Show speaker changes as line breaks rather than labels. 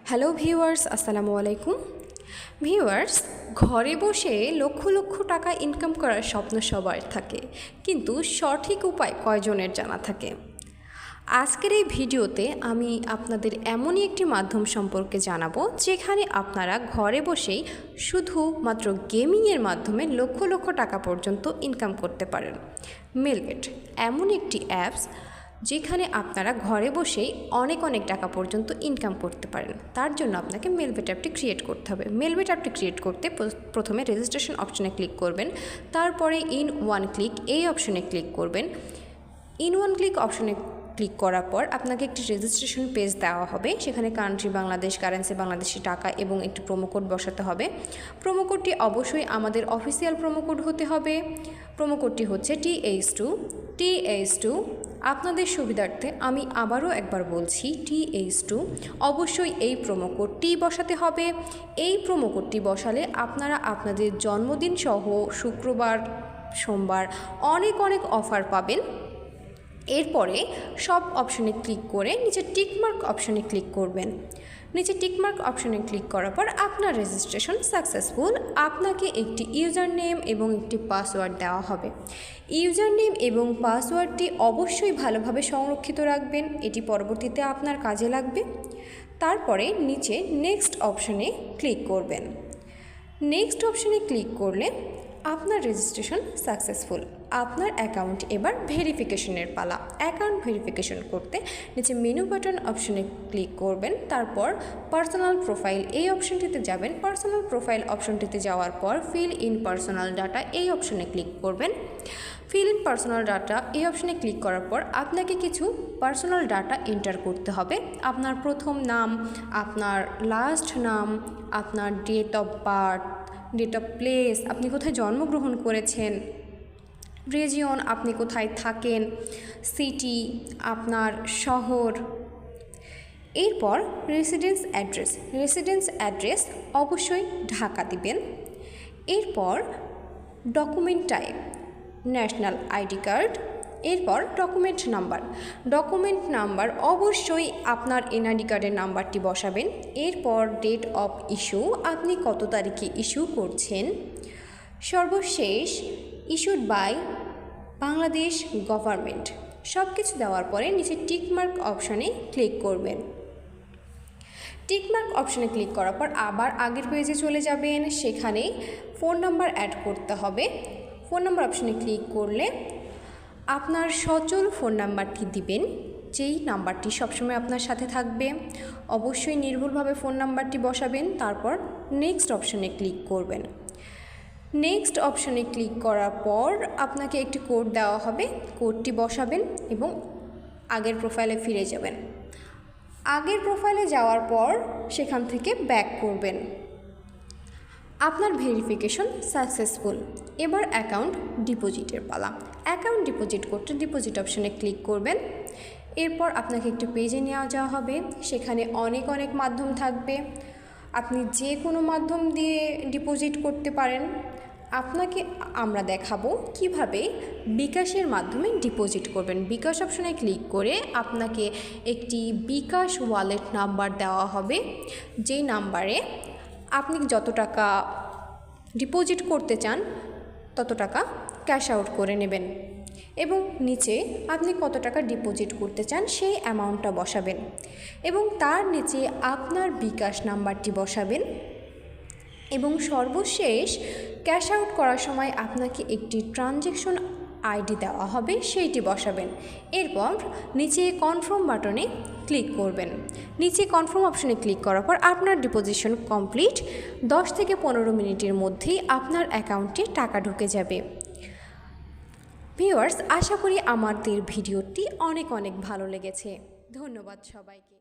Hello viewers, আসসালামু আলাইকুম। Viewers, ঘরে বসে লক্ষ লক্ষ টাকা ইনকাম করার স্বপ্ন সবার থাকে, কিন্তু সঠিক উপায় কয়জনের জানা থাকে? আজকের এই ভিডিওতে আমি আপনাদের এমনই একটি মাধ্যম সম্পর্কে জানাবো, যেখানে আপনারা ঘরে বসেই শুধুমাত্র গেমিংয়ের মাধ্যমে লক্ষ লক্ষ টাকা পর্যন্ত ইনকাম করতে পারেন। মেলবেট এমন একটি অ্যাপস যেখানে আপনারা ঘরে বসেই অনেক টাকা পর্যন্ত ইনকাম করতে পারেন। তার জন্য আপনাকে মেলবেট অ্যাপটি ক্রিয়েট করতে হবে। মেলবেট অ্যাপটি ক্রিয়েট করতে প্রথমে রেজিস্ট্রেশন অপশনে ক্লিক করবেন, তারপরে ইন ওয়ান ক্লিক এই অপশনে ক্লিক করবেন। ইন ওয়ান ক্লিক অপশনে ক্লিক করার পর আপনাকে একটি রেজিস্ট্রেশন পেজ দেওয়া হবে। সেখানে কান্ট্রি বাংলাদেশ, কারেন্সি বাংলাদেশি টাকা এবং একটি প্রোমো কোড বসাতে হবে। প্রোমো কোডটি অবশ্যই আমাদের অফিসিয়াল প্রোমো কোড হতে হবে। প্রোমো কোডটি হচ্ছে TH2। আপনাদের সুবিধার্থে আমি আবারও একবার বলছি, TH2। অবশ্যই এই প্রোমো কোডটি বসাতে হবে। এই প্রোমো কোডটি বসালে আপনারা আপনাদের জন্মদিন সহ শুক্রবার, সোমবার অনেক অফার পাবেন। এরপরে সব অপশনে ক্লিক করে নিচে টিকমার্ক অপশনে ক্লিক করবেন। নিচে টিকমার্ক অপশনে ক্লিক করার পর আপনার রেজিস্ট্রেশন সাকসেসফুল। আপনাকে একটি ইউজার নেম এবং একটি পাসওয়ার্ড দেওয়া হবে। ইউজার নেম এবং পাসওয়ার্ডটি অবশ্যই ভালোভাবে সংরক্ষিত রাখবেন, এটি পরবর্তীতে আপনার কাজে লাগবে। তারপরে নিচে নেক্সট অপশনে ক্লিক করবেন। নেক্সট অপশনে ক্লিক করলে আপনার রেজিস্ট্রেশন সাকসেসফুল। আপনার অ্যাকাউন্ট এবার ভেরিফিকেশনের পালা। অ্যাকাউন্ট ভেরিফিকেশন করতে নিচে মেনু বাটন অপশনে ক্লিক করবেন, তারপর পার্সোনাল প্রোফাইল এই অপশনটিতে যাবেন। পার্সোনাল প্রোফাইল অপশনটিতে যাওয়ার পর ফিল ইন পার্সোনাল ডাটা এই অপশনে ক্লিক করবেন। ফিল ইন পার্সোনাল ডাটা এই অপশনে ক্লিক করার পর আপনাকে কিছু পার্সোনাল ডাটা এন্টার করতে হবে। আপনার প্রথম নাম, আপনার লাস্ট নাম, আপনার date of birth, date of place, আপনি কোথায় জন্মগ্রহণ করেছেন, রিজিয়ন আপনি কোথায় থাকেন, সিটি আপনার শহর। এরপর রেসিডেন্স অ্যাড্রেস অবশ্যই ঢাকা দিবেন। এরপর document type national ID card. এরপর ডকুমেন্ট নাম্বার অবশ্যই আপনার এনআইডি কার্ডের নাম্বারটি বসাবেন। এরপর ডেট অফ ইস্যু, আপনি কত তারিখে ইস্যু করছেন। সর্বশেষ ইস্যুড বাই বাংলাদেশ গভর্নমেন্ট। সব কিছু দেওয়ার পরে নিচে টিকমার্ক অপশনে ক্লিক করবেন। টিকমার্ক অপশনে ক্লিক করার পর আবার আগের পেজে চলে যাবেন। সেখানে ফোন নাম্বার অ্যাড করতে হবে। ফোন নাম্বার অপশনে ক্লিক করলে আপনার সচল ফোন নাম্বারটি দিবেন, যেই নাম্বারটি সবসময় আপনার সাথে থাকবে। অবশ্যই নির্ভুলভাবে ফোন নাম্বারটি বসাবেন। তারপর নেক্সট অপশনে ক্লিক করবেন। নেক্সট অপশনে ক্লিক করার পর আপনাকে একটি কোড দেওয়া হবে, কোডটি বসাবেন এবং আগের প্রোফাইলে ফিরে যাবেন। আগের প্রোফাইলে যাওয়ার পর সেখান থেকে ব্যাক করবেন। আপনার ভেরিফিকেশন সাকসেসফুল। এবার অ্যাকাউন্ট ডিপোজিটের পালা। অ্যাকাউন্ট ডিপোজিট করতে ডিপোজিট অপশনে ক্লিক করবেন। এরপর আপনাকে একটি পেজে নেওয়া যাওয়া হবে। সেখানে অনেক মাধ্যম থাকবে, আপনি যে কোনো মাধ্যম দিয়ে ডিপোজিট করতে পারেন। আপনাকে আমরা দেখাবো কিভাবে বিকাশের মাধ্যমে ডিপোজিট করবেন। বিকাশ অপশনে ক্লিক করে আপনাকে একটি বিকাশ ওয়ালেট নাম্বার দেওয়া হবে, যেই নাম্বারে আপনি যত টাকা ডিপোজিট করতে চান তত টাকা ক্যাশ আউট করে নেবেন এবং নিচে আপনি কত টাকা ডিপোজিট করতে চান সেই অ্যামাউন্টটা বসাবেন এবং তার নিচে আপনার বিকাশ নাম্বারটি বসাবেন এবং সর্বশেষ ক্যাশ আউট করার সময় আপনাকে একটি ট্রানজ্যাকশন আইডি দেওয়া হবে, সেইটি বসাবেন। এরপর নিচে কনফার্ম বাটনে ক্লিক করবেন। নিচে কনফার্ম অপশনে ক্লিক করার পর আপনার ডিপোজিশন কমপ্লিট। 10 থেকে 15 মিনিটের মধ্যেই আপনার অ্যাকাউন্টে টাকা ঢুকে যাবে। ভিউয়ার্স, আশা করি আমাদের ভিডিওটি অনেক ভালো লেগেছে। ধন্যবাদ সবাইকে।